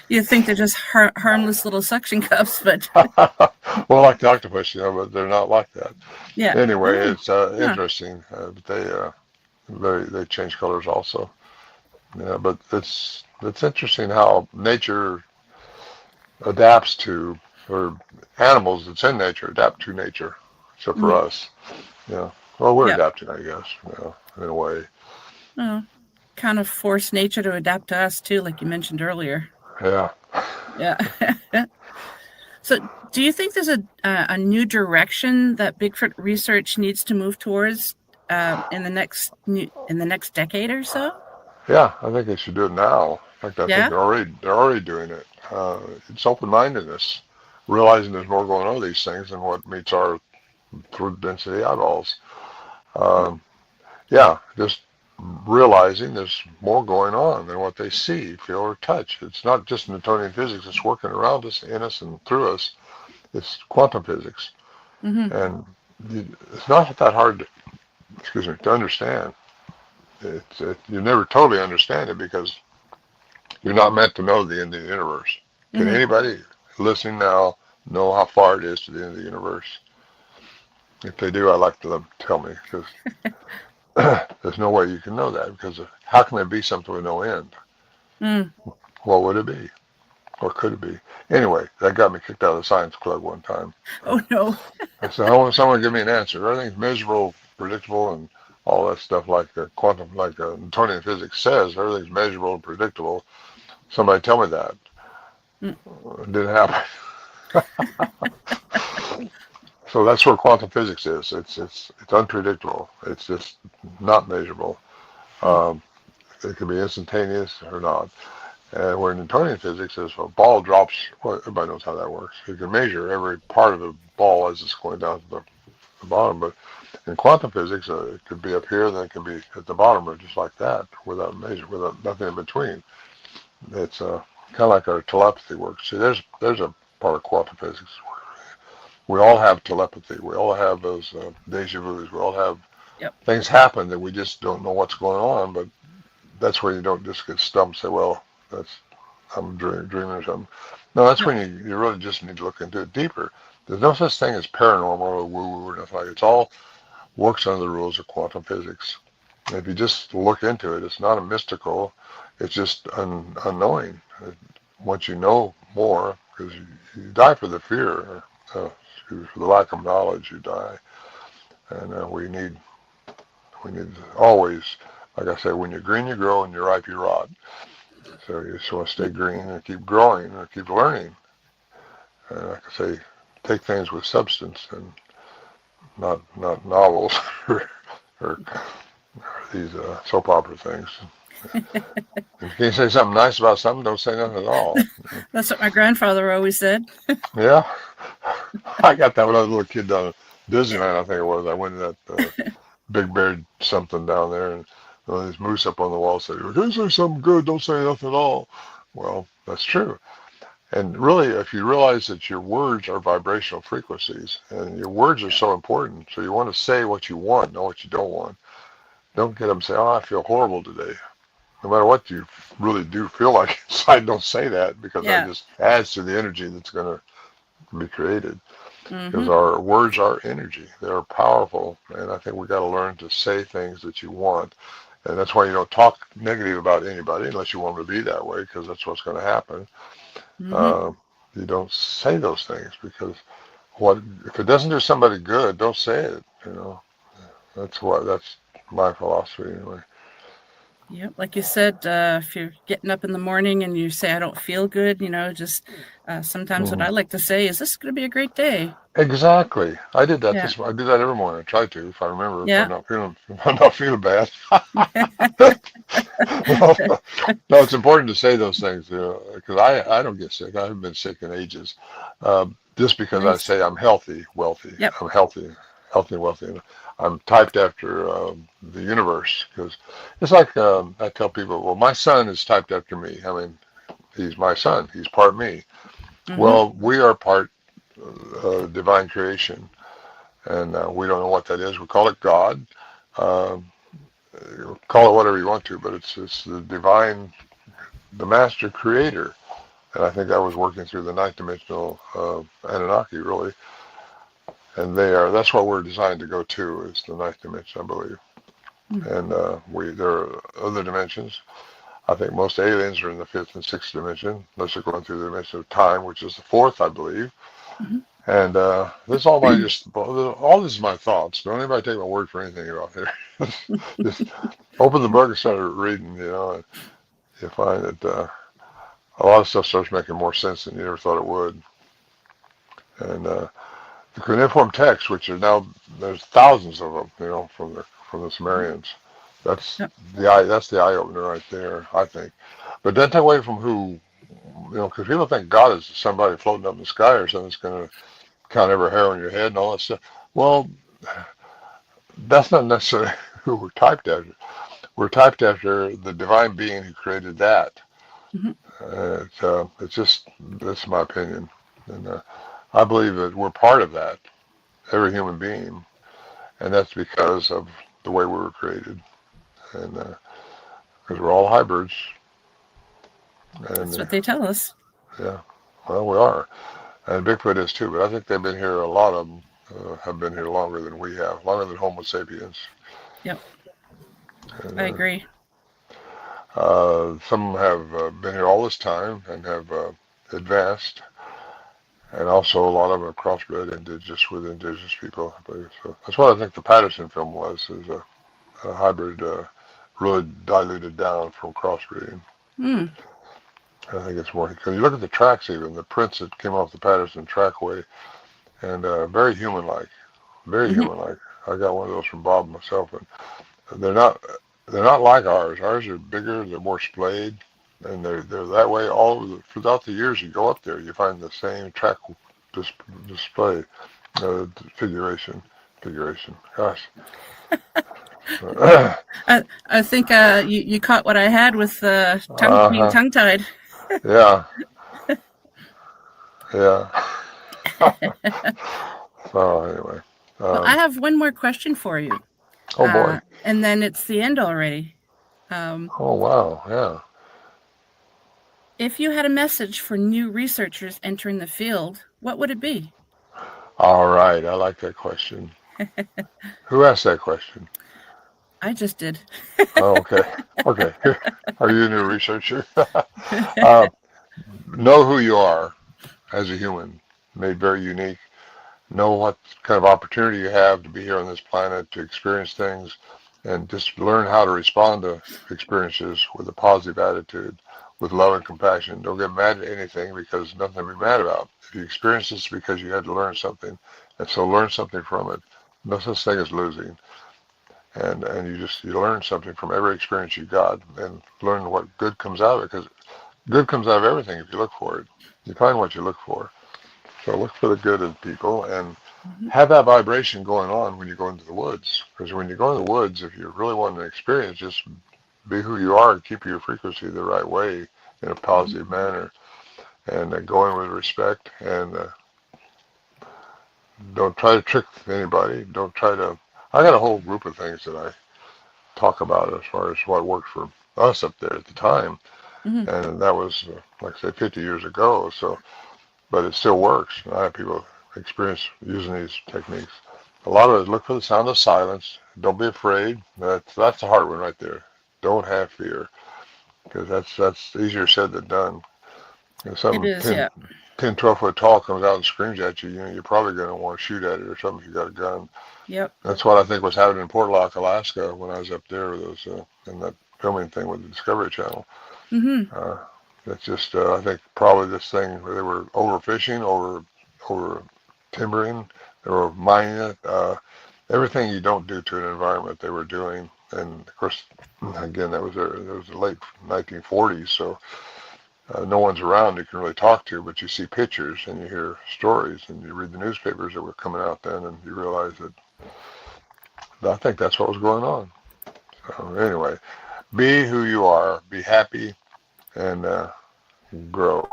You think they're just harmless little suction cups, but well, like the octopus, but they're not like that. yeah. Anyway, Oh, it's huh. interesting. But they change colors also. Yeah, but it's interesting how nature adapts to, or animals that's in nature adapt to nature, except for Mhm. us. Yeah. Well, we're Yep. adapting, I guess, in a way. Oh, kind of force nature to adapt to us too, like you mentioned earlier. Yeah. Yeah. So, do you think there's a new direction that Bigfoot research needs to move towards in the next decade or so? Yeah, I think they should do it now. In fact, I think Yeah. they're already doing it. It's open-mindedness, realizing there's more going on with these things than what meets our through density eyeballs. Um, yeah, just realizing there's more going on than what they see, feel, or touch. It's not just Newtonian physics that's working around us, in us, and through us. It's quantum physics, Mm-hmm. and it's not that hard to understand. You never totally understand it because you're not meant to know the end of the universe. Can Mm-hmm. anybody listening now know how far it is to the end of the universe? If they do, I'd like them to tell me because there's no way you can know that because how can there be something with no end? Mm. What would it be? Or could it be? Anyway, that got me kicked out of the science club one time. Oh no. I said, I want someone to give me an answer. Everything's measurable, predictable, and all that stuff like quantum, like Newtonian physics says, everything's measurable and predictable. Somebody tell me that. Mm. It didn't happen. So that's where quantum physics is. It's unpredictable. It's just not measurable. Mm. Um, it can be instantaneous or not. And where Newtonian physics is, a ball drops. Well, everybody knows how that works. You can measure every part of the ball as it's going down to the bottom. But in quantum physics, it could be up here, then it can be at the bottom, or just like that, without nothing in between. It's kind of like our telepathy works. See, there's a part of quantum physics. We all have telepathy. We all have those deja vus. We all have Yep. things happen that we just don't know what's going on. But that's where you don't just get stumped and say, well, that's I'm dreaming or something. No, that's Yep. when you really just need to look into it deeper. There's no such thing as paranormal or woo-woo or nothing like it. It's all works under the rules of quantum physics. And if you just look into it, it's not a mystical. It's just unknowing. Once you know more, because you die for the fear, for the lack of knowledge, you die. And we need always, like I said, when you're green, you grow, and you're ripe, you rot. So you just want to stay green and keep growing and keep learning. And like I say, take things with substance and not novels or these soap opera things. If you can't say something nice about something, don't say nothing at all. That's what my grandfather always said. Yeah, I got that when I was a little kid down at Disneyland, I think it was. I went to that Big Bear something down there, and these moose up on the wall said, "If you say something good, don't say nothing at all." Well, that's true. And really, if you realize that your words are vibrational frequencies, and your words are so important, so you want to say what you want, not what you don't want. Don't get them say, "Oh, I feel horrible today." No matter what you really do feel like inside, don't say that, because that just adds to the energy that's going to be created. Because our words are energy. They're powerful. And I think we got to learn to say things that you want. And that's why you don't talk negative about anybody unless you want them to be that way, because that's what's going to happen. You don't say those things, because if it doesn't do somebody good, don't say it. That's my philosophy anyway. Yep, like you said, if you're getting up in the morning and you say, "I don't feel good," just sometimes what I like to say is, "This is going to be a great day." Exactly. I did that I do that every morning. I try to, if I remember, Yeah. if I'm not feeling bad. No, it's important to say those things, because I don't get sick. I haven't been sick in ages. Just because I say I'm healthy, wealthy. Yep. I'm healthy and wealthy. And I'm typed after the universe, because it's like I tell people, well, my son is typed after me. I mean, he's my son. He's part me. Well, we are part divine creation, and we don't know what that is. We call it God. Call it whatever you want to, but it's the divine, the master creator. And I think that was working through the ninth dimensional Anunnaki, really. And that's what we're designed to go to, is the ninth dimension, I believe. And there are other dimensions. I think most aliens are in the fifth and sixth dimension, unless they're going through the dimension of time, which is the fourth, I believe. And this is all all this is my thoughts. Don't anybody take my word for anything out there. Just open the book and start reading, and you find that a lot of stuff starts making more sense than you ever thought it would. And the cuneiform texts, which are now, there's thousands of them, from the Sumerians. That's the eye opener right there, I think. But don't take away from who, because people think God is somebody floating up in the sky or something that's going to count every hair on your head and all that stuff. Well, that's not necessarily who we're typed after. We're typed after the divine being who created that. It's just, that's my opinion. And I believe that we're part of that, every human being. And that's because of the way we were created. And because we're all hybrids. And, that's what they tell us. Yeah, well, we are. And Bigfoot is too, but I think they've been here, a lot of them have been here longer than we have, longer than Homo sapiens. Yep. And, I agree. Some have been here all this time and have advanced, and also a lot of them are crossbred with indigenous people, I believe. So that's what I think the Patterson film was, is a hybrid, really diluted down from crossbreeding. I think it's more, because you look at the tracks, even the prints that came off the Patterson trackway, and very human-like, very human-like. I got one of those from Bob myself, and they're not like ours. Ours are bigger, they're more splayed, and they're that way throughout the years. You go up there, you find the same track display, figuration. Gosh. I think you caught what I had with being tongue-tied. Yeah. So anyway. Well, I have one more question for you. Oh boy. And then it's the end already. Oh wow, yeah. If you had a message for new researchers entering the field, what would it be? All right, I like that question. Who asked that question? I just did. Oh, okay. Okay. Are you a new researcher? Know who you are as a human, made very unique. Know what kind of opportunity you have to be here on this planet, to experience things, and just learn how to respond to experiences with a positive attitude, with love and compassion. Don't get mad at anything, because nothing to be mad about. If you experience this because you had to learn something, and so learn something from it. No such thing as losing. and you learn something from every experience you got, and learn what good comes out of it, because good comes out of everything if you look for it. You find what you look for. So look for the good in people, and have that vibration going on when you go into the woods. Because when you go in the woods, if you really want an experience, just be who you are and keep your frequency the right way in a positive manner, and go in with respect, and don't try to trick anybody. Don't try to. I got a whole group of things that I talk about as far as what worked for us up there at the time, and that was like I say 50 years ago. So, but it still works. I have people experience using these techniques. A lot of it is look for the sound of silence. Don't be afraid. That's the hard one right there. Don't have fear, because that's easier said than done. If It some is, yeah. 10, 12 foot tall comes out and screams at you, you're probably going to want to shoot at it or something if you got a gun. Yep. That's what I think was happening in Portlock, Alaska, when I was up there with those in that filming thing with the Discovery Channel. That's just I think probably this thing where they were overfishing, over timbering, they were mining it. Everything you don't do to an environment, they were doing. And of course, again, that was the late 1940s, so no one's around you can really talk to, but you see pictures and you hear stories and you read the newspapers that were coming out then, and you realize that I think that's what was going on. So anyway, be who you are, be happy, and grow,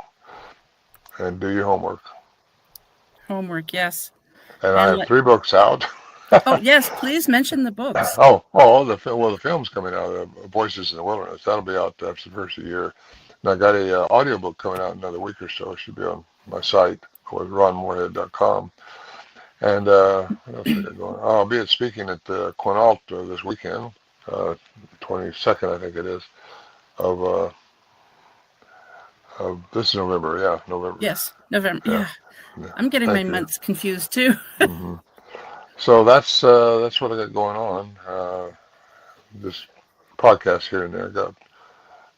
and do your homework. Homework, yes. And I have 3 books out. Oh, yes, please mention the books. The film's coming out, Voices in the Wilderness. That'll be out after the first of the year. And I got a audiobook coming out in another week or so. It should be on my site, with ronmorehead.com. And what else I got going? I'll be speaking at the Quinault this weekend, 22nd, I think it is, of this is November. Yeah, November. Yes, November. Yeah. I'm getting my months confused too. So that's what I got going on. This podcast here and there.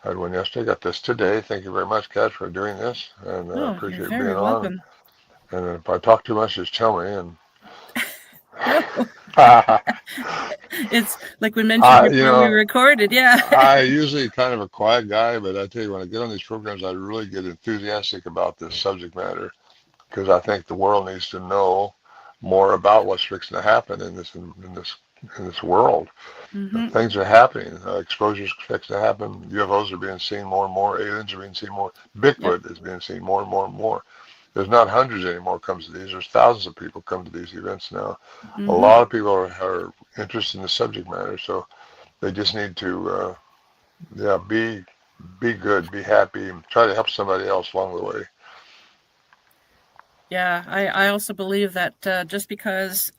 I had one yesterday. Got this today. Thank you very much, Kat, for doing this, and I appreciate you're very being welcome. on. And if I talk too much, just tell me. And it's like we mentioned before we recorded. Yeah. I usually kind of a quiet guy, but I tell you, when I get on these programs, I really get enthusiastic about this subject matter, because I think the world needs to know more about what's fixing to happen in this world. Things are happening. Exposure's fixing to happen. UFOs are being seen more and more. Aliens are being seen more. Bigfoot is being seen more and more and more. There's not hundreds anymore comes to these. There's thousands of people come to these events now. A lot of people are interested in the subject matter, so they just need to be good, be happy, and try to help somebody else along the way. Yeah, I also believe that just because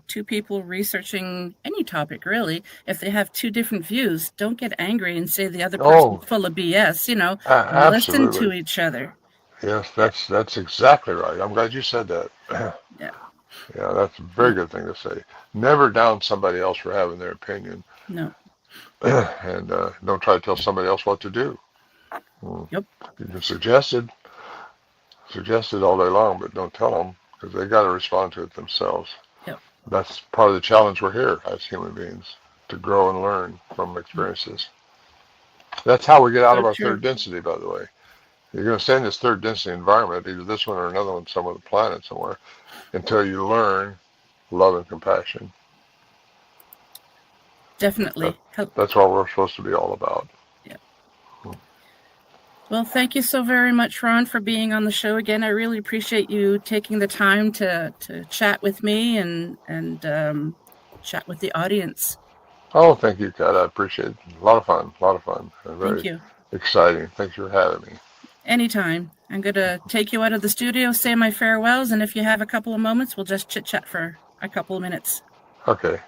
2 people researching any topic, really, if they have 2 different views, don't get angry and say the other person's full of BS. Listen to each other. Yes, that's exactly right. I'm glad you said that. Yeah, that's a very good thing to say. Never down somebody else for having their opinion. No. And don't try to tell somebody else what to do. Yep. You can suggest it all day long, but don't tell them, because they got to respond to it themselves. Yep. That's part of the challenge we're here as human beings, to grow and learn from experiences. That's how we get out of our third density, by the way. You're going to stay in this third density environment, either this one or another one, some other planet somewhere, until you learn love and compassion. Definitely. That's what we're supposed to be all about. Yeah. Well, thank you so very much, Ron, for being on the show again. I really appreciate you taking the time to chat with me and chat with the audience. Oh, thank you, Kat. I appreciate it. A lot of fun. Thank you. Exciting. Thanks for having me. Anytime. I'm going to take you out of the studio, say my farewells, and if you have a couple of moments, we'll just chit-chat for a couple of minutes. Okay.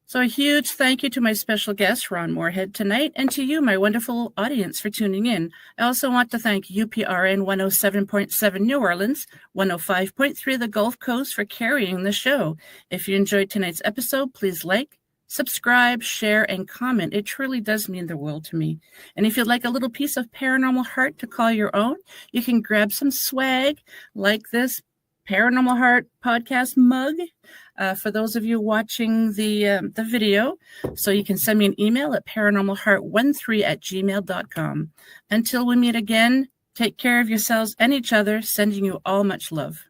So a huge thank you to my special guest, Ron Morehead, tonight, and to you, my wonderful audience, for tuning in. I also want to thank UPRN 107.7 New Orleans, 105.3 the Gulf Coast for carrying the show. If you enjoyed tonight's episode, please like, subscribe, share, and comment. It truly does mean the world to me. And if you'd like a little piece of Paranormal Heart to call your own, you can grab some swag like this Paranormal Heart Podcast mug. for those of you watching the video. So you can send me an email at paranormalheart13@gmail.com. Until we meet again, take care of yourselves and each other, sending you all much love.